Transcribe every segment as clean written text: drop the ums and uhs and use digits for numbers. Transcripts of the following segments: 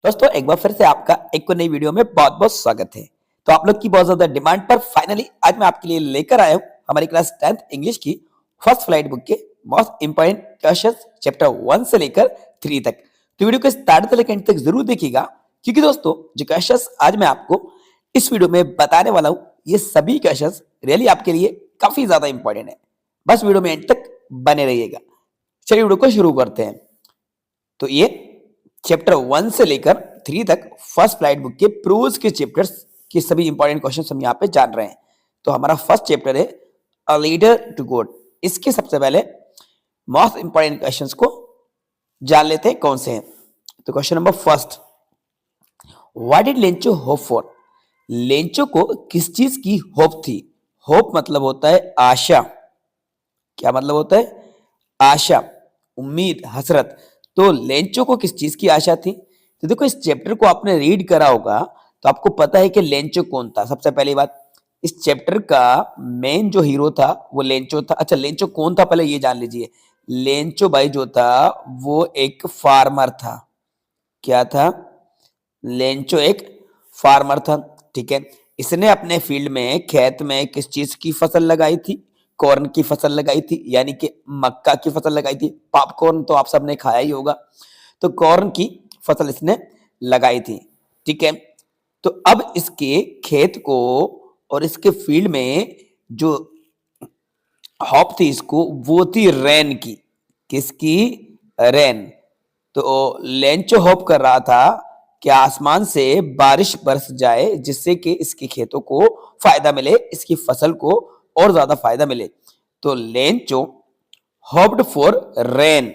दोस्तों एक बार फिर से आपका एक नई वीडियो में बहुत बहुत स्वागत है। तो आप लोग की बहुत ज्यादा डिमांड पर फाइनली आज मैं आपके लिए लेकर आया हूँ हमारी क्लास 10th इंग्लिश की फर्स्ट फ्लाइट बुक के मोस्ट इंपॉर्टेंट क्वेश्चन चैप्टर 1 से लेकर 3 तक। तो वीडियो को स्टार्ट से लेकर एंड तक जरूर देखिएगा, क्योंकि दोस्तों जो क्वेश्चन आज मैं आपको इस वीडियो में बताने वाला हूँ ये सभी क्वेश्चन रियली आपके लिए काफी ज्यादा इंपॉर्टेंट है। बस वीडियो में एंड तक बने रहिएगा। चलिए वीडियो को शुरू करते हैं। तो ये चैप्टर 1 से लेकर 3 तक फर्स्ट फ्लाइट बुक के प्रोज के चैप्टर्स के सभी इंपॉर्टेंट क्वेश्चन हम यहाँ पे जान रहे हैं। तो हमारा फर्स्ट चैप्टर है अ लीडर टू गॉड। इसके सबसे पहले मोस्ट इंपॉर्टेंट क्वेश्चंस को जान लेते हैं कौन से हैं। तो question number first, what did Lencho hope for? Lencho को किस चीज की होप थी? होप मतलब होता है आशा। क्या मतलब होता है? आशा, उम्मीद, हसरत। तो लेंचो को किस चीज की आशा थी? तो देखो इस चैप्टर को आपने रीड करा होगा तो आपको पता है कि लेंचो कौन था। सबसे पहली बात, इस चैप्टर का मेन जो हीरो था वो लेंचो था। अच्छा, लेंचो कौन था पहले ये जान लीजिए। लेंचो भाई जो था वो एक फार्मर था। क्या था? लेंचो एक फार्मर था। ठीक है, इसने अपने फील्ड में खेत में किस चीज की फसल लगाई थी? कॉर्न की फसल लगाई थी, यानी कि मक्का की फसल लगाई थी। पॉपकॉर्न तो आप सबने खाया ही होगा। तो कॉर्न की फसल इसने लगाई थी। ठीक है, तो अब इसके खेत को और इसके फील्ड में जो हॉप थी इसको वो थी रेन की। किसकी? रेन। तो लेंचो होप कर रहा था कि आसमान से बारिश बरस जाए जिससे कि इसके खेतों को फायदा मिले, इसकी फसल को और ज्यादा फायदा मिले। तो Lencho hoped for rain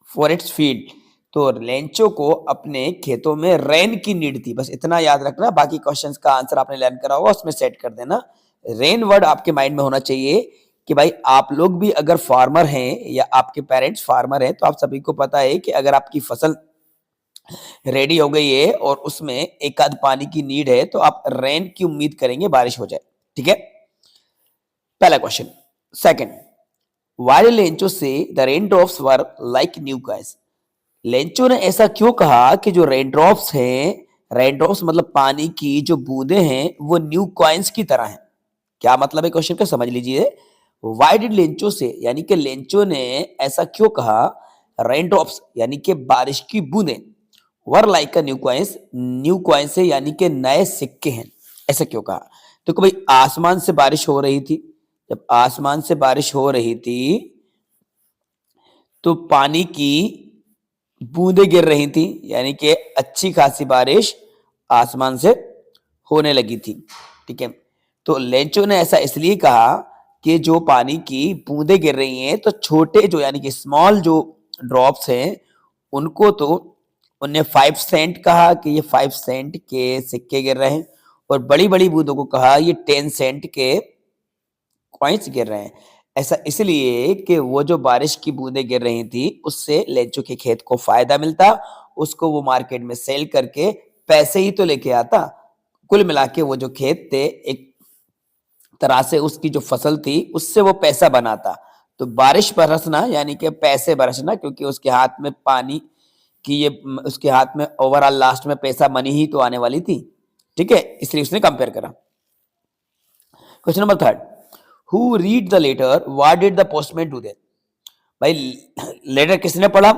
for its field. तो लेंचो को अपने खेतों में रेन की नीड थी। बस इतना याद रखना, बाकी क्वेश्चंस का आंसर आपने लर्न करा होगा उसमें सेट कर देना। रेन वर्ड आपके माइंड में होना चाहिए कि भाई आप लोग भी अगर फार्मर हैं या आपके पेरेंट्स फार्मर हैं तो आप सभी को पता है कि अगर आपकी फसल रेडी हो गई है और उसमें एक आध पानी की नीड है तो आप रेन की उम्मीद करेंगे, बारिश हो जाए। ठीक है, पहला क्वेश्चन। सेकंड, व्हाई लेंचो से the rain drops were like new coins? Lencho ने ऐसा क्यों कहा कि जो रेन ड्रॉप्स हैं, रेन ड्रॉप्स मतलब पानी की जो बूंदे हैं वो न्यू कॉइन्स की तरह हैं? क्या मतलब है क्वेश्चन का, समझ लीजिए। व्हाई डिड लेंचो से यानी कि लेंचो ने ऐसा क्यों कहा रेन ड्रॉप्स यानी कि बारिश की बूंदें were like a new coins, new coins है यानी कि नए सिक्के हैं, ऐसा क्यों कहा? तो भाई आसमान से बारिश हो रही थी। जब आसमान से बारिश हो रही थी तो पानी की बूंदें गिर रही थी, यानी कि अच्छी खासी बारिश आसमान से होने लगी थी। ठीक है, तो लेंचो ने ऐसा इसलिए कहा कि जो पानी की बूंदें गिर रही हैं तो छोटे जो यानी कि स्मॉल जो ड्रॉप्स हैं उनको तो उन्हें 5 सेंट कहा कि ये 5 सेंट के सिक्के गिर रहे हैं, और बड़ी बड़ी बूंदों को कहा ये 10 सेंट के कॉइन्स गिर रहे हैं। ऐसा इसलिए कि वो जो बारिश की बूंदें गिर रही थी उससे लेंचो के खेत को फायदा मिलता, उसको वो मार्केट में सेल करके पैसे ही तो लेके आता। कुल मिला के वो जो खेत थे एक तरह से उसकी जो फसल थी उससे वो पैसा बनाता। तो बारिश बरसना यानी कि पैसे बरसना, क्योंकि उसके हाथ में पानी की ये उसके हाथ में ओवरऑल लास्ट में पैसा मनी ही तो आने वाली थी। ठीक है, इसलिए उसने कंपेयर करा। Question number third, who read the letter what did the postman do then? भाई लेटर किसने पढ़ा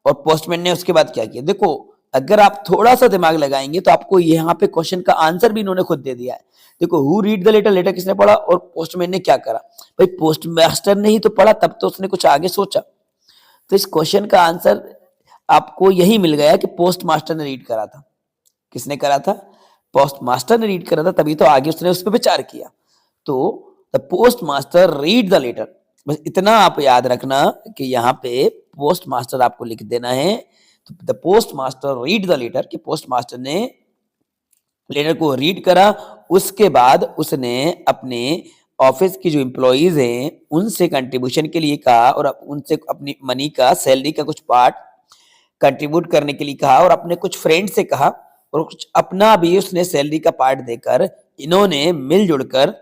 और पोस्टमैन ने उसके बाद क्या किया? देखो अगर आप थोड़ा सा दिमाग लगाएंगे तो आपको यहाँ पे क्वेश्चन का आंसर भी इन्होंने खुद दे दिया है। देखो who read the letter, letter किसने पढ़ा और पोस्टमैन ने क्या करा? भाई पोस्ट मास्टर ने ही तो पढ़ा, तब तो उसने कुछ आगे सोचा। तो इस क्वेश्चन का आंसर आपको यही मिल गया कि पोस्ट मास्टर ने रीड करा था। किसने करा था? पोस्ट मास्टर ने रीड करा था, तभी तो आगे उसने उस पर विचार किया। तो the post master read the letter, बस इतना आप याद रखना कि यहाँ पे पोस्ट मास्टर आपको लिख देना है। तो the post master read the letter, कि पोस्ट मास्टर ने लेटर को रीड करा, उसके बाद उसने अपने ऑफिस की जो एम्प्लॉइज हैं उनसे कंट्रीब्यूशन के लिए कहा और उनसे अपनी मनी का सैलरी का कुछ पार्ट कंट्रीब्यूट करने के लिए कहा, और अपने कुछ फ्रेंड से कहा, और कुछ अपना भी उसने सैलरी का पार्ट देकर इन्होंने मिलजुल कर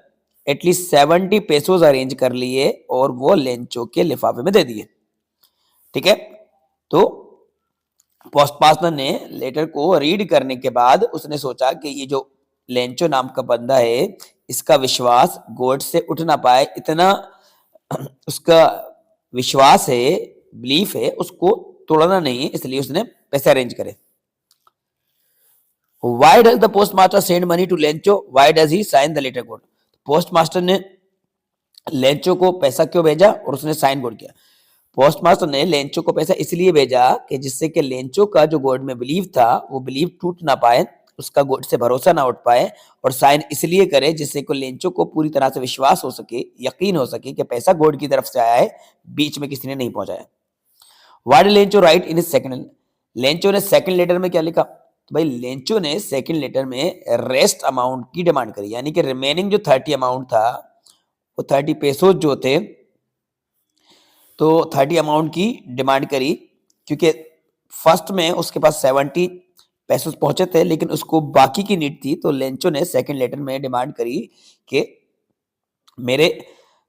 एटलीस्ट 70 पेसोज अरेंज कर लिए और वो लेंचो के लिफाफे में दे दिए। ठीक है, तो पोस्टमास्टर ने लेटर को रीड करने के बाद उसने सोचा कि ये जो लेंचो नाम का बंदा है, इसका विश्वास गॉड से उठ ना पाए, इतना उसका विश्वास है, बिलीफ है, उसको तोड़ना नहीं है, इसलिए उसने पैसे अरेंज करे। Why does the postmaster send money to Lencho? Why does he sign the letter code? Postmaster ने लेंचो को पैसा क्यों भेजा और उसने साइन कोड किया? पोस्टमास्टर ने लेंचो को पैसा इसलिए भेजा कि जिससे कि लेंचो का जो गॉड में बिलीव था वो बिलीव टूट ना पाए, उसका गॉड से भरोसा ना उठ पाए, और साइन इसलिए करे जिससे को लेंचो को पूरी तरह से विश्वास हो सके, यकीन हो सके कि पैसा गॉड की तरफ से आया है, बीच में किसी ने नहीं पहुंचाया। Why did Lencho right in second? Lencho ने सेकंड लेटर में क्या लिखा? तो भाई लेंचो ने सेकंड लेटर में रेस्ट अमाउंट की डिमांड करी, यानी कि रिमेनिंग जो 30 अमाउंट था वो 30 पेसोज जो थे, तो 30 अमाउंट की डिमांड करी, क्योंकि फर्स्ट में उसके पास 70 पेसोज पहुंचे थे लेकिन उसको बाकी की नीड थी, तो लेंचो ने सेकंड लेटर में डिमांड करी कि मेरे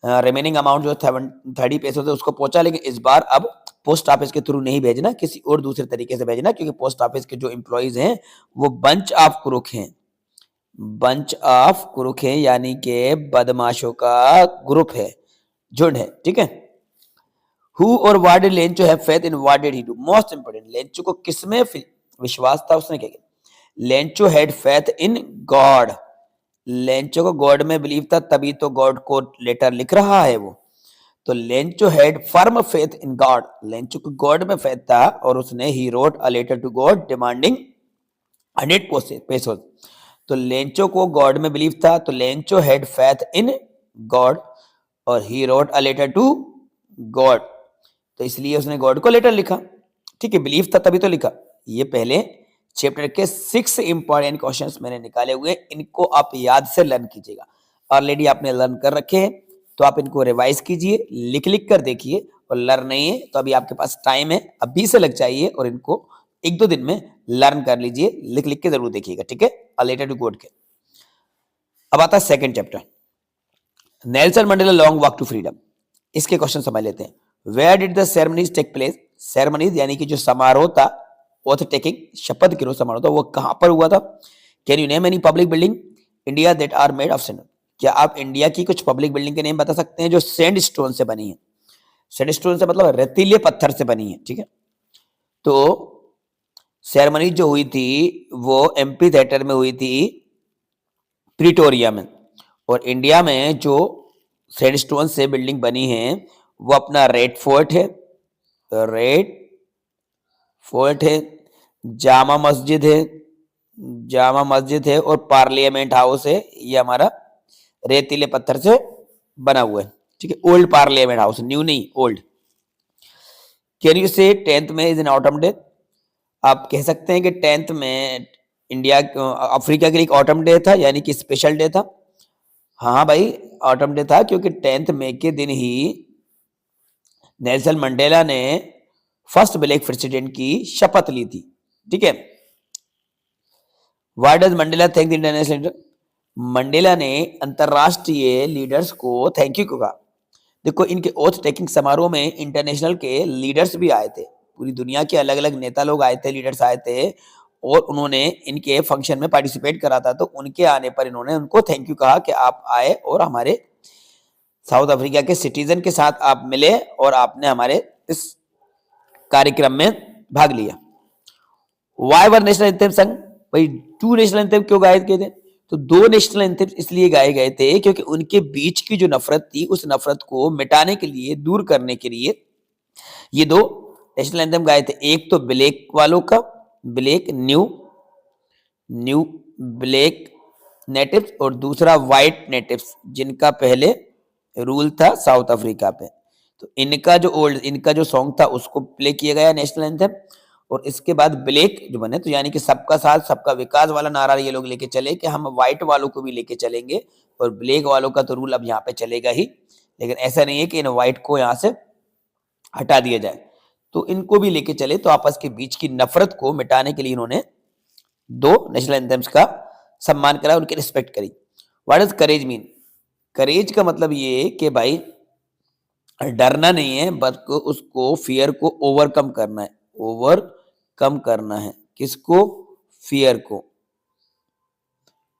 रिमेनिंग अमाउंट जो 30 पेसोज थे उसको पहुंचा, लेकिन इस बार अब पोस्ट ऑफिस के थ्रू नहीं भेजना, किसी और दूसरे तरीके से भेजना, क्योंकि पोस्ट ऑफिस के जो एम्प्लॉइज हैं वो बंच ऑफ क्रूक हैं, बंच ऑफ क्रूक है, यानी कि बदमाशों का ग्रुप है, झुंड है, ठीक है। हु और what did Lencho have faith in, what did he do? Most important, Lencho को किसमें विश्वास था, उसने क्या किया? Lencho had faith in God, Lencho को गॉड में बिलीव था, तभी तो गॉड को लेटर लिख रहा है वो। तो Lencho had firm faith in God, Lencho को गॉड में फेथ था और उसने ही wrote a letter to God demanding 100 pesos. तो लेंचो को गॉड में बिलीव था, तो Lencho had faith in God और he wrote a letter to God, तो इसलिए उसने गॉड को लेटर लिखा, ठीक है, बिलीव था तभी तो लिखा। ये पहले चैप्टर के 6 इंपॉर्टेंट क्वेश्चंस मैंने निकाले हुए, इनको आप याद से लर्न कीजिएगा। ऑलरेडी आपने लर्न कर रखे हैं तो आप इनको रिवाइज कीजिए, लिख लिख कर देखिए, और लर्न नहीं है तो अभी आपके पास टाइम है, अभी से लग जाइए और इनको 1-2 दिन में लर्न कर लीजिए, लिख लिख के जरूर देखिएगा, ठीक है, अ लेटर टू गॉड के। अब आता है second chapter, Nelson Mandela long walk to freedom. इसके क्वेश्चन समझ लेते हैं। Where did the ceremonies take place? Ceremonies यानी कि जो समारोह था, ओथ टेकिंग, शपथ गिरोह समारोह था, वो कहां पर हुआ था? Can you name any public building India that are made of sand? क्या आप इंडिया की कुछ पब्लिक बिल्डिंग के नेम बता सकते हैं जो सैंड स्टोन से बनी है? सैंड स्टोन से मतलब रेतीले पत्थर से बनी है, ठीक है। तो सेरेमनी जो हुई थी वो एम्पी थिएटर में हुई थी, प्रिटोरिया में, और इंडिया में जो सैंडस्टोन से बिल्डिंग बनी है वो अपना रेड फोर्ट है, रेड फोर्ट है, जामा मस्जिद है, जामा मस्जिद है, और पार्लियामेंट हाउस है, ये हमारा रेतीले पत्थर से बना हुआ है, ठीक है, ओल्ड पार्लियामेंट हाउस, न्यू नहीं, ओल्ड। कैन यू से 10th में इज एन ऑटम डे? आप कह सकते हैं कि 10th में इंडिया अफ्रीका के लिए एक ऑटम डे था, यानी कि स्पेशल डे था। हाँ भाई, ऑटम डे था क्योंकि 10th मई के दिन ही नेल्सन मंडेला ने फर्स्ट ब्लैक प्रेसिडेंट की शपथ ली थी, ठीक है। Why does Mandela thank the international leader? Mandela ने अंतरराष्ट्रीय लीडर्स को थैंक यू कहा। देखो, इनके ओथ टेकिंग समारोह में इंटरनेशनल के लीडर्स भी आए थे, पूरी दुनिया के अलग अलग नेता लोग आए थे, लीडर्स आए थे, और उन्होंने इनके फंक्शन में पार्टिसिपेट करा था, तो उनके आने पर इन्होंने उनको थैंक यू कहा कि आप आए और हमारे साउथ अफ्रीका के सिटीजन के साथ आप मिले और आपने हमारे इस कार्यक्रम में भाग लिया। वाई वर नेशनल एंथम संग? भाई 2 नेशनल एंथम क्यों गाए गए थे? तो 2 नेशनल एंथम इसलिए गाए गए थे क्योंकि उनके बीच की जो नफरत थी उस नफरत को मिटाने के लिए, दूर करने के लिए ये 2 नेशनल एंथम गाए थे। एक तो ब्लैक वालों का, ब्लैक न्यू ब्लैक नेटिव्स, और दूसरा व्हाइट नेटिव्स जिनका पहले रूल था साउथ अफ्रीका पे। तो इनका जो सॉन्ग था उसको प्ले किया गया नेशनल एंथम, और इसके बाद ब्लैक जो बने, तो यानी कि सबका साथ सबका विकास वाला नारा ये लोग लेके चले कि हम व्हाइट वालों को भी लेके चलेंगे, और ब्लैक वालों का तो रूल अब यहाँ पे चलेगा ही, लेकिन ऐसा नहीं है कि इन व्हाइट को यहाँ से हटा दिया जाए, तो इनको भी लेके चले। तो आपस के बीच की नफरत को मिटाने के लिए इन्होंने 2 नेशनल एंथम्स का सम्मान करा, उनकी रिस्पेक्ट करी। What does courage mean? Courage का मतलब ये कि भाई डरना नहीं है, बल्कि उसको फियर को ओवरकम करना है, ओवरकम कम करना है। किसको? फियर को,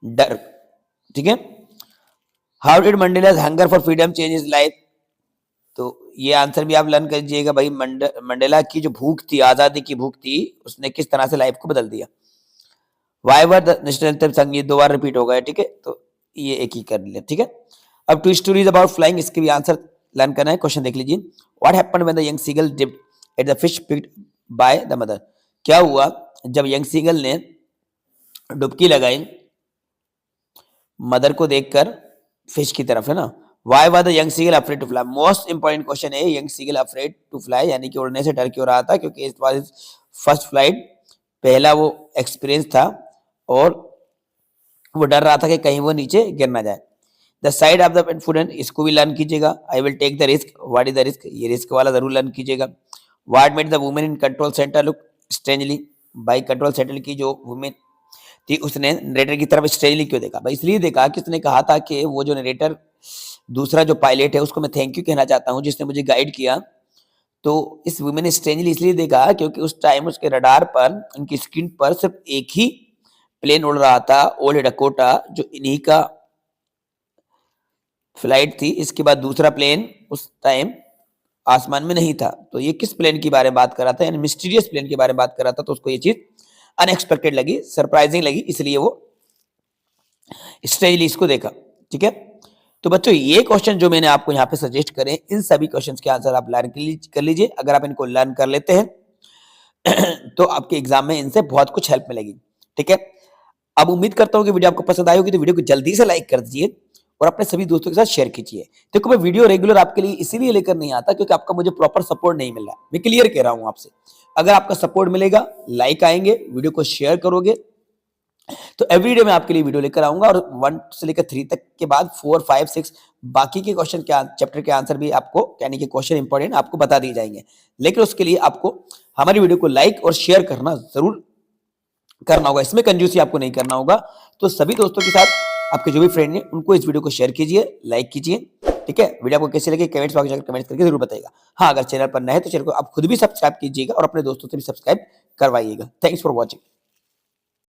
डर। ठीक है। How did Mandela's hunger for freedom change his life? तो ये आंसर भी आप लर्न कर लीजिएगा भाई। मंडेला की जो भूख थी, आजादी की भूख थी, उसने किस तरह से लाइफ को बदल दिया। Why were the national anthem संग, ये 2 बार रिपीट हो गया। ठीक है, तो ये एक ही कर लिया। ठीक है। अब 2 स्टोरीज अबाउट फ्लाइंग, इसके भी आंसर लर्न करना है। क्वेश्चन देख लीजिए। What happened when the young seagull dipped at the fish picked by the mother? क्या हुआ जब यंग सीगल ने डुबकी लगाई मदर को देखकर फिश की तरफ, है ना। Why was the young seagull afraid to fly? Most important question है। Young seagull afraid to fly, यानी कि उड़ने से डर क्यों रहा था? क्योंकि इट वाज फर्स्ट फ्लाइट, पहला वो एक्सपीरियंस था और वो डर रहा था कि कहीं वो नीचे गिर ना जाए। The sight of the food, इसको भी लर्न कीजिएगा। I will take the risk, what is the risk, ये रिस्क वाला जरूर लर्न कीजिएगा। What made the women in control centre look strangely? भाई कंट्रोल सेंटर की जो वुमेन थी उसने नरेटर की तरफ स्ट्रेंजली क्यों देखा? भाई इसलिए देखा कि उसने कहा था कि वो जो नरेटर, दूसरा जो पायलट है, उसको मैं थैंक यू कहना चाहता हूँ जिसने मुझे गाइड किया। तो इस वुमेन ने स्ट्रेंजली इसलिए देखा क्योंकि उस टाइम उसके रडार पर, उनकी स्क्रीन पर सिर्फ एक ही प्लेन उड़ रहा था, ओल्ड डकोटा, जो इन्हीं का फ्लाइट थी। इसके बाद दूसरा प्लेन उस टाइम आसमान में नहीं था। तो ये किस प्लेन के बारे में बात कर रहा था? यानी मिस्टीरियस प्लेन के बारे में बात कर रहा था। तो उसको ये चीज अनएक्सपेक्टेड लगी, सरप्राइजिंग लगी, इसलिए वो स्ट्रेंजली इसको देखा। ठीक है। तो बच्चों ये क्वेश्चन जो मैंने आपको यहाँ पे सजेस्ट करे, इन सभी क्वेश्चंस के आंसर आप लर्न कर लीजिए। अगर आप इनको लर्न कर लेते हैं तो आपके एग्जाम में इनसे बहुत कुछ हेल्प मिलेगी। ठीक है। अब उम्मीद करता हूँ कि वीडियो आपको पसंद आई होगी, तो वीडियो को जल्दी से लाइक कर दीजिए और अपने सभी दोस्तों के साथ शेयर कीजिए। देखो मैं वीडियो रेगुलर आपके लिए इसीलिए लेकर नहीं आता क्योंकि आपका मुझे प्रॉपर सपोर्ट नहीं मिल रहा। मैं क्लियर कह रहा हूँ आपसे, अगर आपका सपोर्ट मिलेगा, लाइक आएंगे, वीडियो को शेयर करोगे, तो एवरीडे मैं आपके लिए वीडियो लेकर आऊंगा। और 1 से लेकर 3 तक के बाद 4, 5, 6 बाकी के क्वेश्चन के चैप्टर के आंसर भी आपको, यानी कि क्वेश्चन इंपॉर्टेंट आपको बता दिए जाएंगे। लेकिन उसके लिए आपको हमारी वीडियो को लाइक और शेयर करना जरूर करना होगा, इसमें कंजूसी आपको नहीं करना होगा। तो सभी दोस्तों के साथ आपके जो भी फ्रेंड हैं उनको इस वीडियो को शेयर कीजिए, लाइक कीजिए। ठीक है। वीडियो आपको कैसे लगे कमेंट्स बॉक्स में जाकर कमेंट करके जरूर बताइएगा। हाँ, अगर चैनल पर नए हैं तो चैनल को आप खुद भी सब्सक्राइब कीजिएगा और अपने दोस्तों से भी सब्सक्राइब करवाइएगा। Thanks for watching.